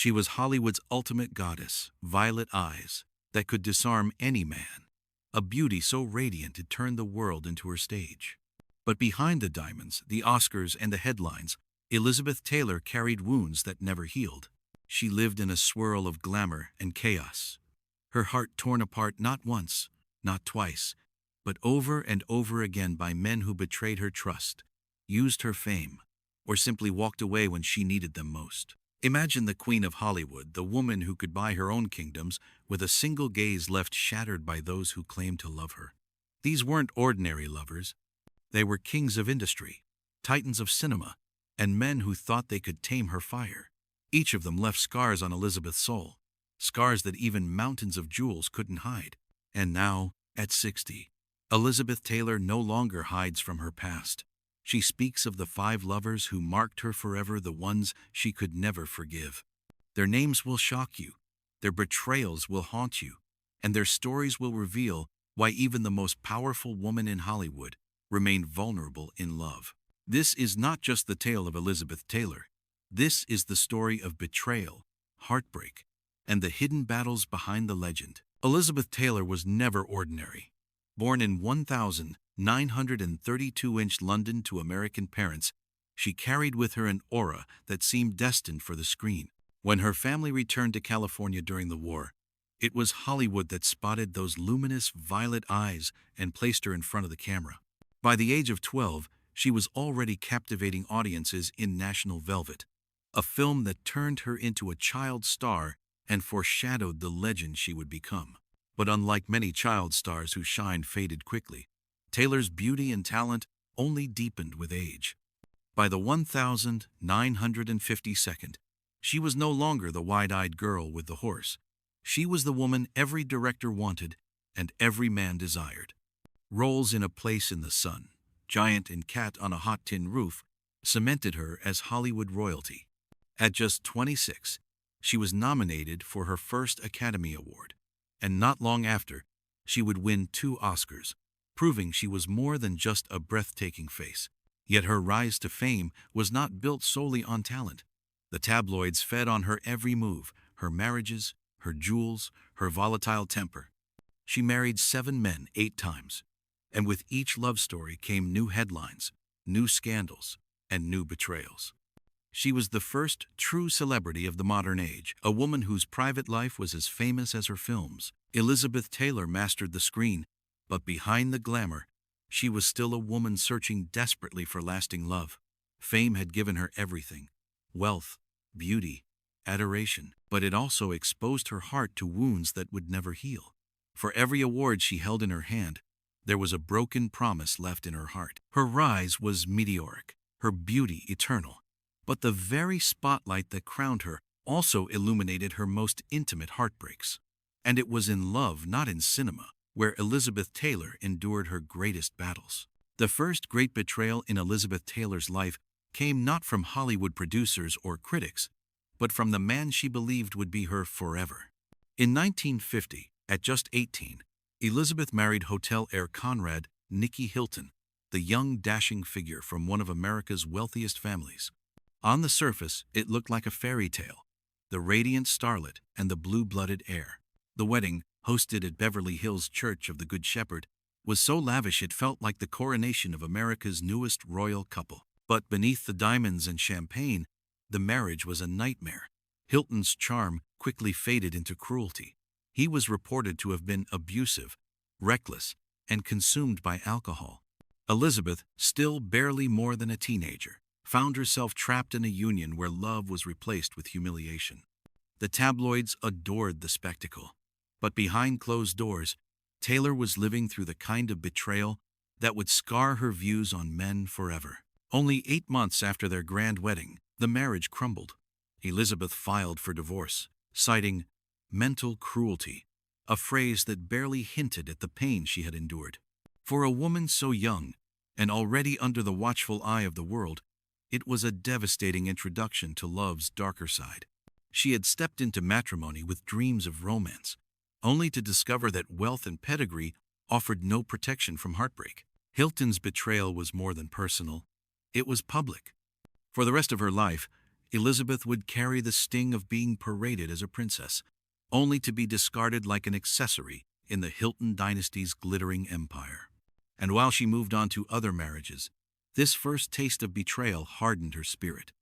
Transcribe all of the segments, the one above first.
She was Hollywood's ultimate goddess, violet eyes that could disarm any man, a beauty so radiant it turned the world into her stage. But behind the diamonds, the Oscars, and the headlines, Elizabeth Taylor carried wounds that never healed. She lived in a swirl of glamour and chaos, her heart torn apart not once, not twice, but over and over again by men who betrayed her trust, used her fame, or simply walked away when she needed them most. Imagine the Queen of Hollywood, the woman who could buy her own kingdoms with a single gaze left shattered by those who claimed to love her. These weren't ordinary lovers. They were kings of industry, titans of cinema, and men who thought they could tame her fire. Each of them left scars on Elizabeth's soul, scars that even mountains of jewels couldn't hide. And now, at 60, Elizabeth Taylor no longer hides from her past. She speaks of the 5 lovers who marked her forever, the ones she could never forgive. Their names will shock you, their betrayals will haunt you, and their stories will reveal why even the most powerful woman in Hollywood remained vulnerable in love. This is not just the tale of Elizabeth Taylor. This is the story of betrayal, heartbreak, and the hidden battles behind the legend. Elizabeth Taylor was never ordinary. Born in 1932-inch London to American parents, she carried with her an aura that seemed destined for the screen. When her family returned to California during the war, it was Hollywood that spotted those luminous violet eyes and placed her in front of the camera. By the age of 12, she was already captivating audiences in National Velvet, a film that turned her into a child star and foreshadowed the legend she would become. But unlike many child stars whose shine faded quickly, Taylor's beauty and talent only deepened with age. By the 1952nd, she was no longer the wide-eyed girl with the horse. She was the woman every director wanted and every man desired. Roles in A Place in the Sun, Giant, and Cat on a Hot Tin Roof cemented her as Hollywood royalty. At just 26, she was nominated for her first Academy Award, and not long after, she would win 2 Oscars, proving she was more than just a breathtaking face. Yet her rise to fame was not built solely on talent. The tabloids fed on her every move, her marriages, her jewels, her volatile temper. She married 7 men 8 times, and with each love story came new headlines, new scandals, and new betrayals. She was the first true celebrity of the modern age, a woman whose private life was as famous as her films. Elizabeth Taylor mastered the screen, but behind the glamour, she was still a woman searching desperately for lasting love. Fame had given her everything: wealth, beauty, adoration, but it also exposed her heart to wounds that would never heal. For every award she held in her hand, there was a broken promise left in her heart. Her rise was meteoric, her beauty eternal. But the very spotlight that crowned her also illuminated her most intimate heartbreaks. And it was in love, not in cinema, where Elizabeth Taylor endured her greatest battles. The first great betrayal in Elizabeth Taylor's life came not from Hollywood producers or critics, but from the man she believed would be her forever. In 1950, at just 18, Elizabeth married hotel heir Conrad Hilton, the young, dashing figure from one of America's wealthiest families. On the surface, it looked like a fairy tale, the radiant starlet and the blue-blooded heir. The wedding, hosted at Beverly Hills Church of the Good Shepherd, was so lavish it felt like the coronation of America's newest royal couple. But beneath the diamonds and champagne, the marriage was a nightmare. Hilton's charm quickly faded into cruelty. He was reported to have been abusive, reckless, and consumed by alcohol. Elizabeth, still barely more than a teenager, found herself trapped in a union where love was replaced with humiliation. The tabloids adored the spectacle, but behind closed doors, Taylor was living through the kind of betrayal that would scar her views on men forever. Only 8 months after their grand wedding, the marriage crumbled. Elizabeth filed for divorce, citing mental cruelty, a phrase that barely hinted at the pain she had endured. For a woman so young and already under the watchful eye of the world, it was a devastating introduction to love's darker side. She had stepped into matrimony with dreams of romance, only to discover that wealth and pedigree offered no protection from heartbreak. Hilton's betrayal was more than personal. It was public. For the rest of her life, Elizabeth would carry the sting of being paraded as a princess, only to be discarded like an accessory in the Hilton dynasty's glittering empire. And while she moved on to other marriages, this first taste of betrayal hardened her spirit.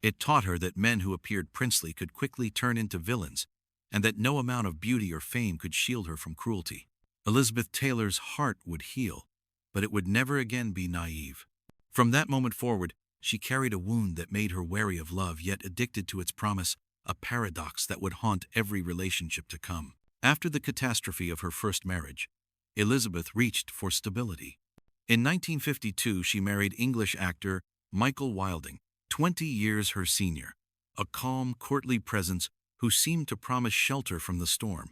It taught her that men who appeared princely could quickly turn into villains, and that no amount of beauty or fame could shield her from cruelty. Elizabeth Taylor's heart would heal, but it would never again be naive. From that moment forward, she carried a wound that made her wary of love yet addicted to its promise, a paradox that would haunt every relationship to come. After the catastrophe of her first marriage, Elizabeth reached for stability. In 1952, she married English actor Michael Wilding, 20 years her senior, a calm, courtly presence who seemed to promise shelter from the storm.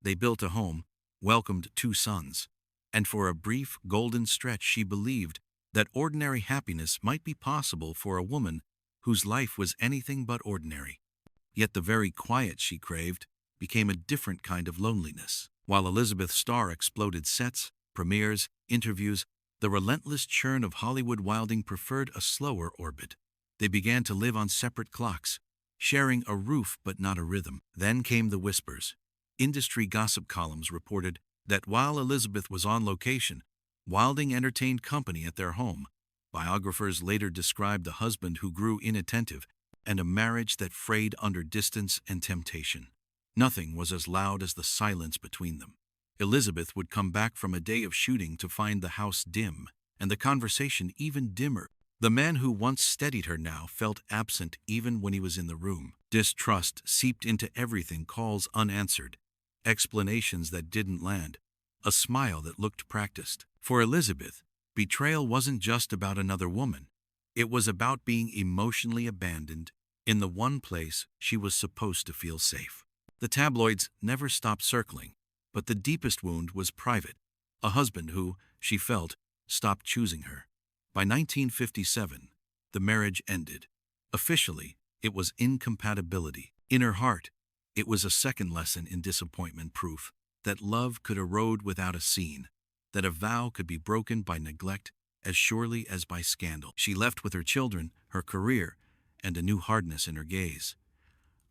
They built a home, welcomed 2 sons, and for a brief, golden stretch she believed that ordinary happiness might be possible for a woman whose life was anything but ordinary. Yet the very quiet she craved became a different kind of loneliness. While Elizabeth's star exploded sets, premieres, interviews, the relentless churn of Hollywood, Wilding preferred a slower orbit. They began to live on separate clocks, sharing a roof but not a rhythm. Then came the whispers. Industry gossip columns reported that while Elizabeth was on location, Wilding entertained company at their home. Biographers later described a husband who grew inattentive and a marriage that frayed under distance and temptation. Nothing was as loud as the silence between them. Elizabeth would come back from a day of shooting to find the house dim, and the conversation even dimmer. The man who once steadied her now felt absent even when he was in the room. Distrust seeped into everything, calls unanswered, explanations that didn't land, a smile that looked practiced. For Elizabeth, betrayal wasn't just about another woman. It was about being emotionally abandoned in the one place she was supposed to feel safe. The tabloids never stopped circling, but the deepest wound was private. A husband who, she felt, stopped choosing her. By 1957, the marriage ended. Officially, it was incompatibility. In her heart, it was a second lesson in disappointment, proof that love could erode without a scene, that a vow could be broken by neglect as surely as by scandal. She left with her children, her career, and a new hardness in her gaze.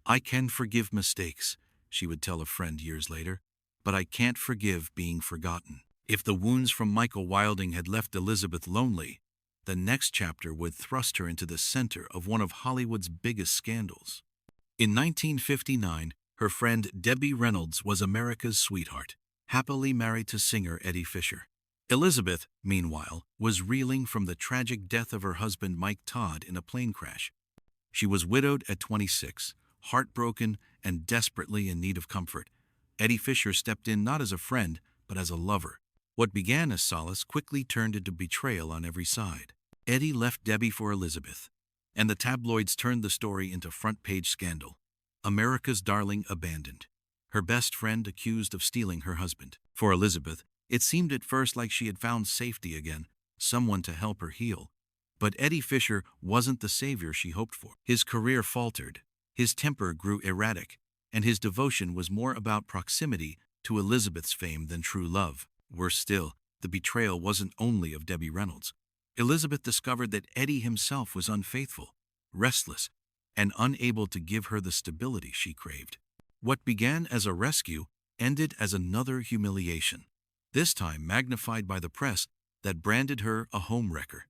"I can forgive mistakes," she would tell a friend years later, "but I can't forgive being forgotten." If the wounds from Michael Wilding had left Elizabeth lonely, the next chapter would thrust her into the center of one of Hollywood's biggest scandals. In 1959, her friend Debbie Reynolds was America's sweetheart, happily married to singer Eddie Fisher. Elizabeth, meanwhile, was reeling from the tragic death of her husband Mike Todd in a plane crash. She was widowed at 26, heartbroken and desperately in need of comfort. Eddie Fisher stepped in not as a friend, but as a lover. What began as solace quickly turned into betrayal on every side. Eddie left Debbie for Elizabeth, and the tabloids turned the story into front-page scandal. America's darling abandoned. Her best friend accused of stealing her husband. For Elizabeth, it seemed at first like she had found safety again, someone to help her heal. But Eddie Fisher wasn't the savior she hoped for. His career faltered, his temper grew erratic, and his devotion was more about proximity to Elizabeth's fame than true love. Worse still, the betrayal wasn't only of Debbie Reynolds. Elizabeth discovered that Eddie himself was unfaithful, restless, and unable to give her the stability she craved. What began as a rescue ended as another humiliation, this time magnified by the press that branded her a homewrecker.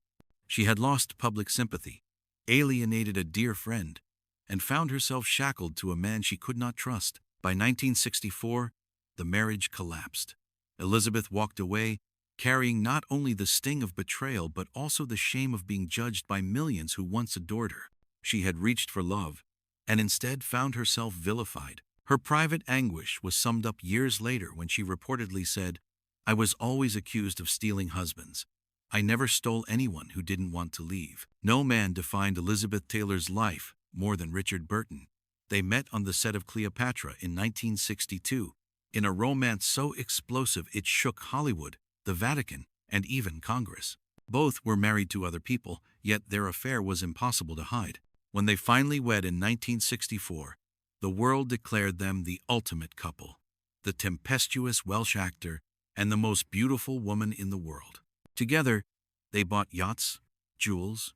She had lost public sympathy, alienated a dear friend, and found herself shackled to a man she could not trust. By 1964, the marriage collapsed. Elizabeth walked away, carrying not only the sting of betrayal but also the shame of being judged by millions who once adored her. She had reached for love, and instead found herself vilified. Her private anguish was summed up years later when she reportedly said, "I was always accused of stealing husbands. I never stole anyone who didn't want to leave." No man defined Elizabeth Taylor's life more than Richard Burton. They met on the set of Cleopatra in 1962, in a romance so explosive it shook Hollywood, the Vatican, and even Congress. Both were married to other people, yet their affair was impossible to hide. When they finally wed in 1964, the world declared them the ultimate couple, the tempestuous Welsh actor and the most beautiful woman in the world. Together, they bought yachts, jewels,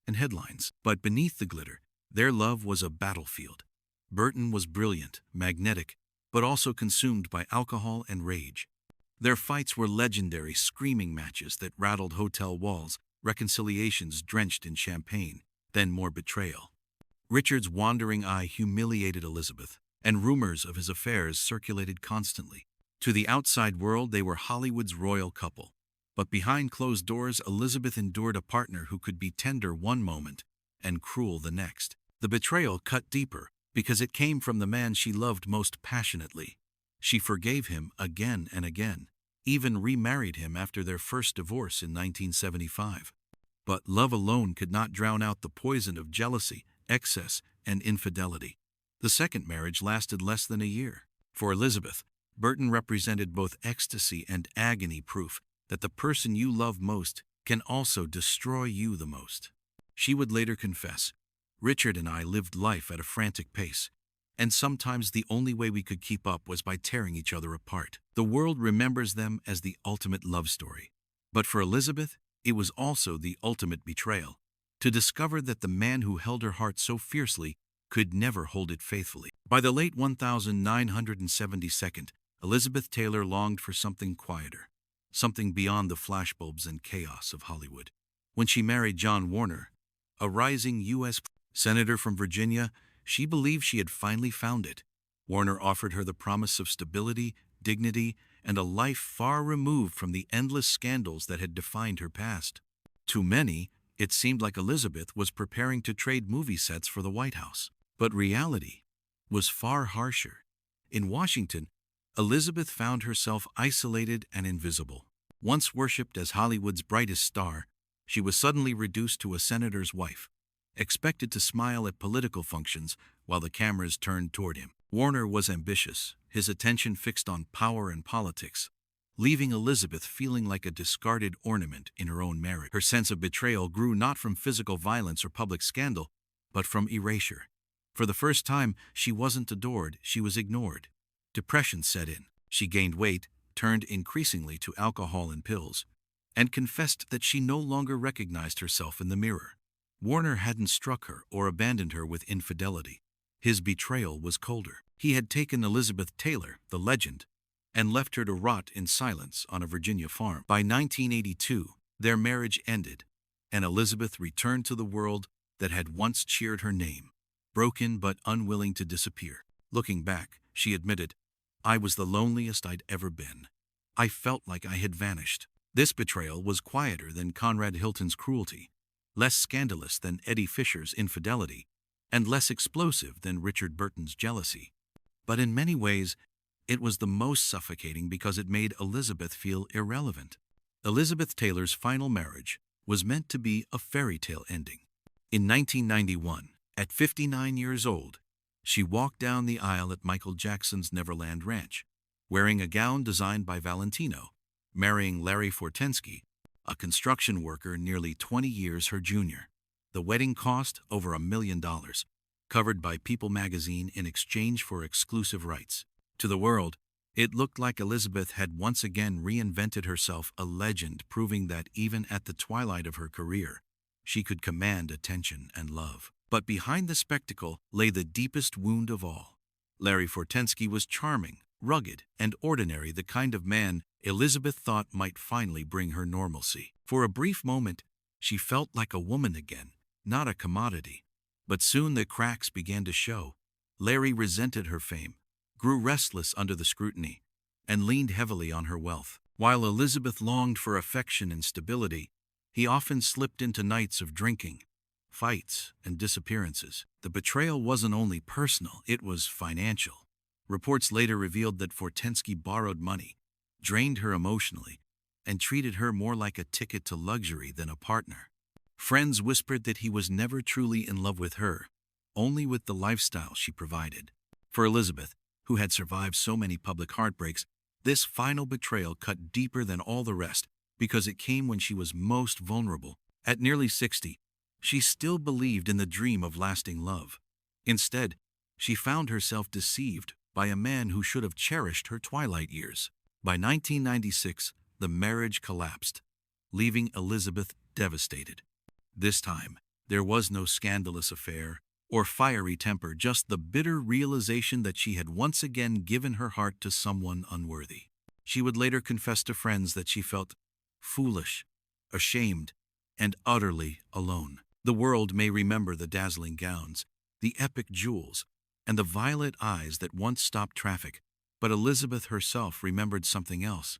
and headlines. But beneath the glitter, Their love was a battlefield. Burton was brilliant, magnetic, but also consumed by alcohol and rage. Their fights were legendary screaming matches that rattled hotel walls, reconciliations drenched in champagne, then more betrayal. Richard's wandering eye humiliated Elizabeth, and rumors of his affairs circulated constantly. To the outside world, they were Hollywood's royal couple. But behind closed doors, Elizabeth endured a partner who could be tender one moment and cruel the next. The betrayal cut deeper because it came from the man she loved most passionately. She forgave him again and again, even remarried him after their first divorce in 1975. But love alone could not drown out the poison of jealousy, excess, and infidelity. The second marriage lasted less than a year. For Elizabeth, Burton represented both ecstasy and agony, proof that the person you love most can also destroy you the most. She would later confess, "Richard and I lived life at a frantic pace, and sometimes the only way we could keep up was by tearing each other apart." The world remembers them as the ultimate love story. But for Elizabeth, it was also the ultimate betrayal. To discover that the man who held her heart so fiercely could never hold it faithfully. By the late 1972, Elizabeth Taylor longed for something quieter, something beyond the flashbulbs and chaos of Hollywood. When she married John Warner, a rising U.S. senator from Virginia, she believed she had finally found it. Warner offered her the promise of stability, dignity, and a life far removed from the endless scandals that had defined her past. To many, it seemed like Elizabeth was preparing to trade movie sets for the White House. But reality was far harsher. In Washington, Elizabeth found herself isolated and invisible. Once worshipped as Hollywood's brightest star, she was suddenly reduced to a senator's wife, expected to smile at political functions while the cameras turned toward him. Warner was ambitious, his attention fixed on power and politics, leaving Elizabeth feeling like a discarded ornament in her own marriage. Her sense of betrayal grew not from physical violence or public scandal, but from erasure. For the first time, she wasn't adored, she was ignored. Depression set in. She gained weight, turned increasingly to alcohol and pills, and confessed that she no longer recognized herself in the mirror. Warner hadn't struck her or abandoned her with infidelity. His betrayal was colder. He had taken Elizabeth Taylor, the legend, and left her to rot in silence on a Virginia farm. By 1982, their marriage ended, and Elizabeth returned to the world that had once cheered her name, broken but unwilling to disappear. Looking back, she admitted, "I was the loneliest I'd ever been. I felt like I had vanished." This betrayal was quieter than Conrad Hilton's cruelty, less scandalous than Eddie Fisher's infidelity, and less explosive than Richard Burton's jealousy. But in many ways, it was the most suffocating because it made Elizabeth feel irrelevant. Elizabeth Taylor's final marriage was meant to be a fairy tale ending. In 1991, at 59 years old, she walked down the aisle at Michael Jackson's Neverland Ranch, wearing a gown designed by Valentino, marrying Larry Fortensky, a construction worker nearly 20 years her junior. The wedding cost over $1 million, covered by People magazine in exchange for exclusive rights. To the world, it looked like Elizabeth had once again reinvented herself, a legend proving that even at the twilight of her career, she could command attention and love. But behind the spectacle lay the deepest wound of all. Larry Fortensky was charming, rugged, and ordinary, the kind of man Elizabeth thought might finally bring her normalcy. For a brief moment, she felt like a woman again, not a commodity. But soon the cracks began to show. Larry resented her fame, grew restless under the scrutiny, and leaned heavily on her wealth. While Elizabeth longed for affection and stability, he often slipped into nights of drinking, fights, and disappearances. The betrayal wasn't only personal, it was financial. Reports later revealed that Fortensky borrowed money, drained her emotionally, and treated her more like a ticket to luxury than a partner. Friends whispered that he was never truly in love with her, only with the lifestyle she provided. For Elizabeth, who had survived so many public heartbreaks, this final betrayal cut deeper than all the rest because it came when she was most vulnerable. At nearly 60, she still believed in the dream of lasting love. Instead, she found herself deceived by a man who should have cherished her twilight years. By 1996, the marriage collapsed, leaving Elizabeth devastated. This time, there was no scandalous affair or fiery temper, just the bitter realization that she had once again given her heart to someone unworthy. She would later confess to friends that she felt foolish, ashamed, and utterly alone. The world may remember the dazzling gowns, the epic jewels, and the violet eyes that once stopped traffic, but Elizabeth herself remembered something else.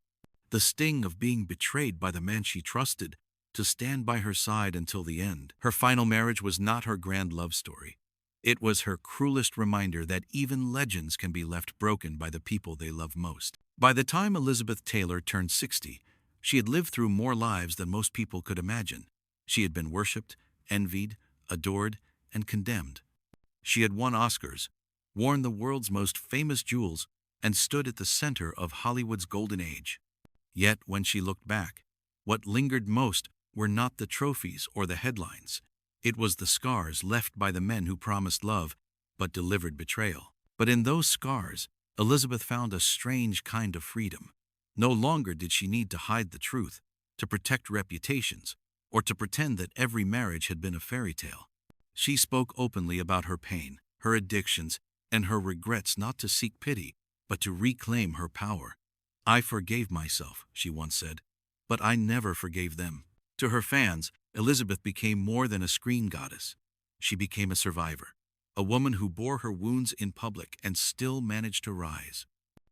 The sting of being betrayed by the man she trusted to stand by her side until the end. Her final marriage was not her grand love story. It was her cruelest reminder that even legends can be left broken by the people they love most. By the time Elizabeth Taylor turned 60, she had lived through more lives than most people could imagine. She had been worshipped, envied, adored, and condemned. She had won Oscars, worn the world's most famous jewels, and stood at the center of Hollywood's golden age. Yet, when she looked back, what lingered most were not the trophies or the headlines. It was the scars left by the men who promised love but delivered betrayal. But in those scars, Elizabeth found a strange kind of freedom. No longer did she need to hide the truth, to protect reputations, or to pretend that every marriage had been a fairy tale. She spoke openly about her pain, her addictions, and her regrets, not to seek pity, but to reclaim her power. "I forgave myself," she once said, "but I never forgave them." To her fans, Elizabeth became more than a screen goddess. She became a survivor, a woman who bore her wounds in public and still managed to rise.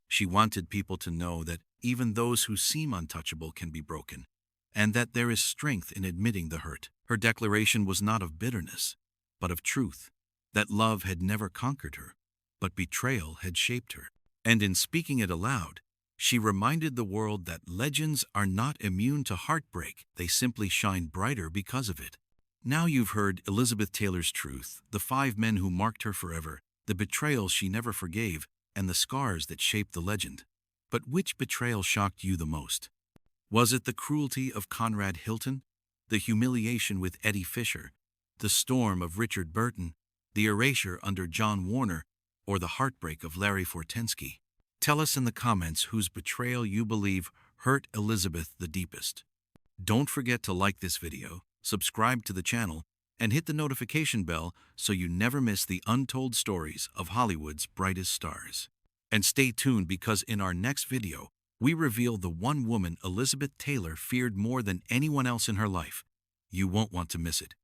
She wanted people to know that even those who seem untouchable can be broken, and that there is strength in admitting the hurt. Her declaration was not of bitterness, but of truth, that love had never conquered her, but betrayal had shaped her. And in speaking it aloud, she reminded the world that legends are not immune to heartbreak, they simply shine brighter because of it. Now you've heard Elizabeth Taylor's truth, the 5 men who marked her forever, the betrayal she never forgave, and the scars that shaped the legend. But which betrayal shocked you the most? Was it the cruelty of Conrad Hilton, the humiliation with Eddie Fisher, the storm of Richard Burton, the erasure under John Warner, or the heartbreak of Larry Fortensky? Tell us in the comments whose betrayal you believe hurt Elizabeth the deepest. Don't forget to like this video, subscribe to the channel, and hit the notification bell so you never miss the untold stories of Hollywood's brightest stars. And stay tuned, because in our next video, we reveal the one woman Elizabeth Taylor feared more than anyone else in her life. You won't want to miss it.